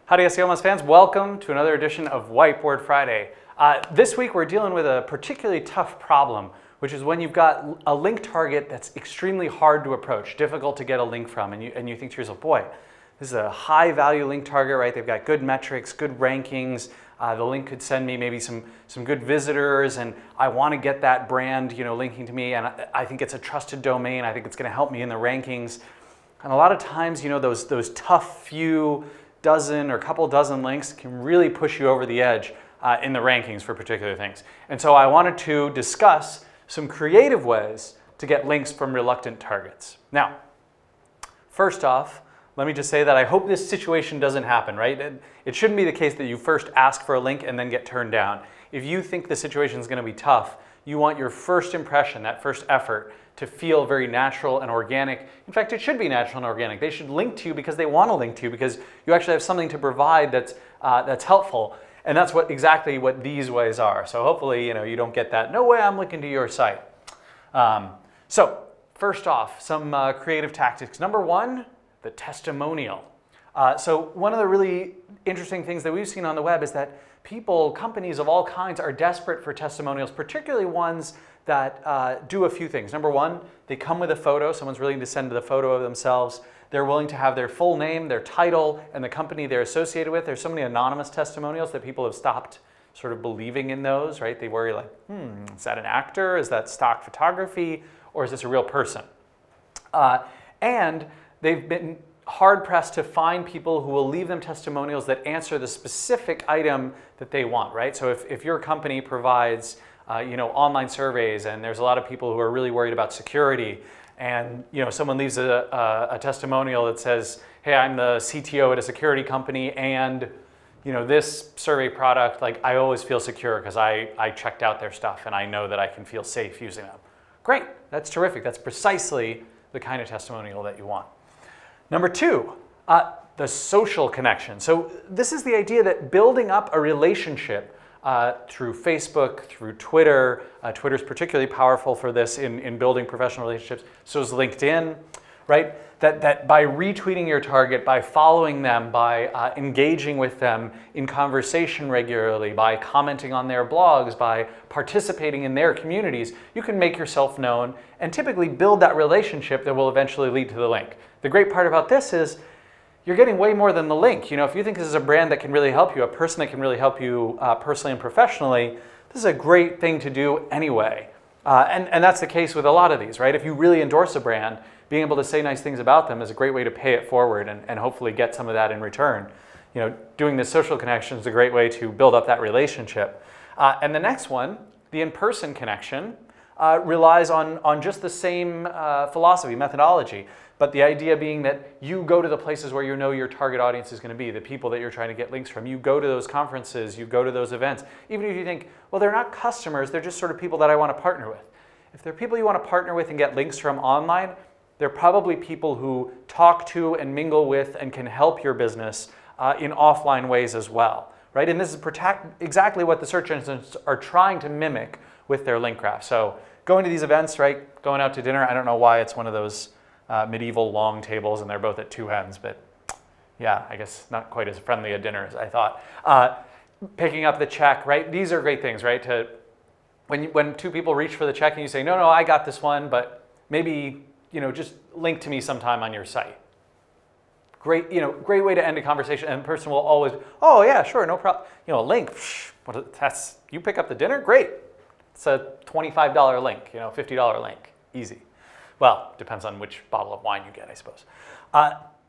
Howdy SEO fans, welcome to another edition of Whiteboard Friday. This week we're dealing with a particularly tough problem, which is when you've got a link target that's extremely hard to approach, difficult to get a link from, and you think to yourself, boy, this is a high value link target, right? They've got good metrics, good rankings, the link could send me maybe some good visitors, and I want to get that brand, linking to me, and I think it's a trusted domain, I think it's going to help me in the rankings. And a lot of times, those tough few dozen or couple dozen links can really push you over the edge in the rankings for particular things. And so I wanted to discuss some creative ways to get links from reluctant targets. Now, first off, let me just say that I hope this situation doesn't happen, right? It shouldn't be the case that you first ask for a link and then get turned down. If you think the situation is going to be tough, you want your first impression, that first effort, to feel very natural and organic. In fact, it should be natural and organic. They should link to you because they want to link to you, because you actually have something to provide that's helpful. And that's exactly what these ways are. So hopefully, you don't get that, no way I'm linking to your site. So first off, some creative tactics. Number one, the testimonial. So one of the really interesting things that we've seen on the web is that companies of all kinds are desperate for testimonials, particularly ones that do a few things. Number one, they come with a photo. Someone's willing to send the photo of themselves. They're willing to have their full name, their title, and the company they're associated with. There's so many anonymous testimonials that people have stopped sort of believing in those, right? They worry like, is that an actor? Is that stock photography? Or is this a real person? And they've been hard-pressed to find people who will leave them testimonials that answer the specific item that they want, right? So if your company provides online surveys, and there's a lot of people who are really worried about security, and someone leaves a testimonial that says, hey, I'm the CTO at a security company, and this survey product, like, I always feel secure because I checked out their stuff and I know that I can feel safe using them. Great, that's terrific. That's precisely the kind of testimonial that you want. Number two, the social connection. So this is the idea that building up a relationship through Facebook, through Twitter. Twitter's particularly powerful for this in building professional relationships. So is LinkedIn, right? That by retweeting your target, by following them, by engaging with them in conversation regularly, by commenting on their blogs, by participating in their communities, you can make yourself known and typically build that relationship that will eventually lead to the link. The great part about this is you're getting way more than the link. If you think this is a brand that can really help you, a person that can really help you personally and professionally, this is a great thing to do anyway. And that's the case with a lot of these, right? If you really endorse a brand, being able to say nice things about them is a great way to pay it forward and hopefully get some of that in return. Doing this social connection is a great way to build up that relationship. And the next one, the in-person connection, relies on just the same philosophy, methodology. But the idea being that you go to the places where you know your target audience is going to be, the people that you're trying to get links from. You go to those conferences, you go to those events. Even if you think, well, they're not customers, they're just sort of people that I want to partner with. If they're people you want to partner with and get links from online, they're probably people who talk to and mingle with and can help your business in offline ways as well, right? And this is exactly what the search engines are trying to mimic with their link graph. So going to these events, right? Going out to dinner, I don't know why it's one of those medieval long tables and they're both at two ends, but yeah, I guess not quite as friendly a dinner as I thought. Picking up the check, right? These are great things, right? When two people reach for the check and you say, no, I got this one, but maybe, just link to me sometime on your site. Great, great way to end a conversation, and the person will always, oh yeah, sure, no problem. A link, you pick up the dinner, great. It's a $25 link, $50 link, easy. Well, depends on which bottle of wine you get, I suppose.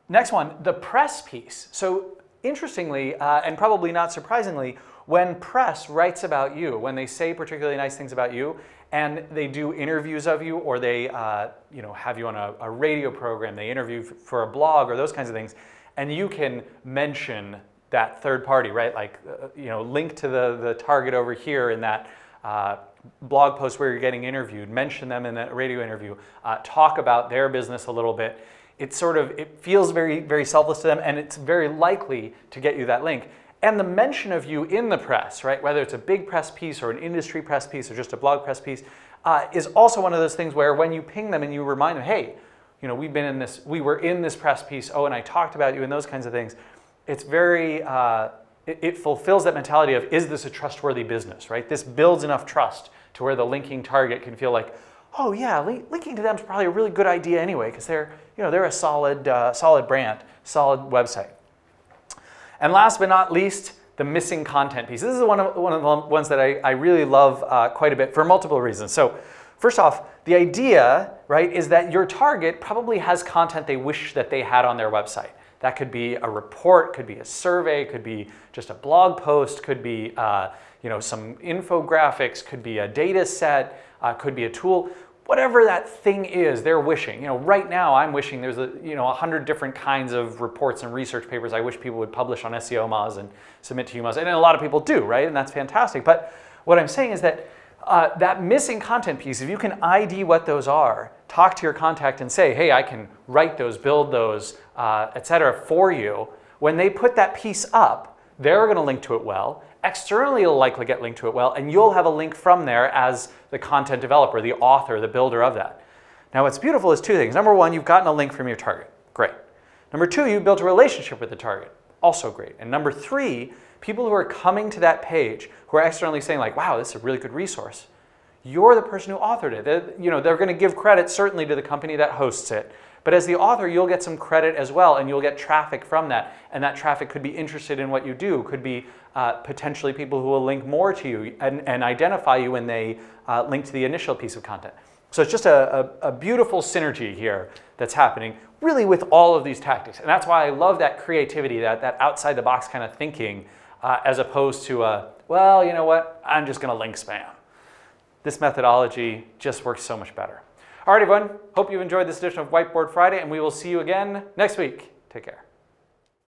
Next one, the press piece. So interestingly, and probably not surprisingly, when press writes about you, when they say particularly nice things about you, and they do interviews of you, or they have you on a radio program, they interview for a blog or those kinds of things, and you can mention that third party, right? Like, link to the target over here in that blog post where you're getting interviewed, mention them in that radio interview, talk about their business a little bit. It feels very, very selfless to them, and it's very likely to get you that link. And the mention of you in the press, right, whether it's a big press piece or an industry press piece or just a blog press piece, is also one of those things where when you ping them and you remind them, hey, we were in this press piece, oh, and I talked about you and those kinds of things, it's very, it fulfills that mentality of, is this a trustworthy business, right? This builds enough trust to where the linking target can feel like, oh yeah, linking to them is probably a really good idea anyway, because they're a solid, solid brand, solid website. And last but not least, the missing content piece. This is one of the ones that I really love quite a bit for multiple reasons. So first off, the idea, right, is that your target probably has content they wish that they had on their website. That could be a report, could be a survey, could be just a blog post, could be some infographics, could be a data set, could be a tool. Whatever that thing is, they're wishing. Right now I'm wishing there's 100 different kinds of reports and research papers I wish people would publish on SEO Moz and submit to UMoz, and a lot of people do, right? And that's fantastic. But what I'm saying is that that missing content piece, if you can ID what those are, talk to your contact and say, hey, I can write those, build those, etc. for you. When they put that piece up, they're going to link to it well. Externally, it'll likely get linked to it well, and you'll have a link from there as the content developer, the author, the builder of that. Now, what's beautiful is two things. Number one, you've gotten a link from your target. Great. Number two, you built a relationship with the target. Also great. And number three, people who are coming to that page, who are externally saying like, wow, this is a really good resource. You're the person who authored it. They're going to give credit certainly to the company that hosts it. But as the author, you'll get some credit as well, and you'll get traffic from that. And that traffic could be interested in what you do, could be potentially people who will link more to you and identify you when they link to the initial piece of content. So it's just a beautiful synergy here that's happening really with all of these tactics. And that's why I love that creativity, that outside the box kind of thinking, as opposed to, well, you know what, I'm just going to link spam. This methodology just works so much better. All right, everyone. Hope you've enjoyed this edition of Whiteboard Friday, and we will see you again next week. Take care.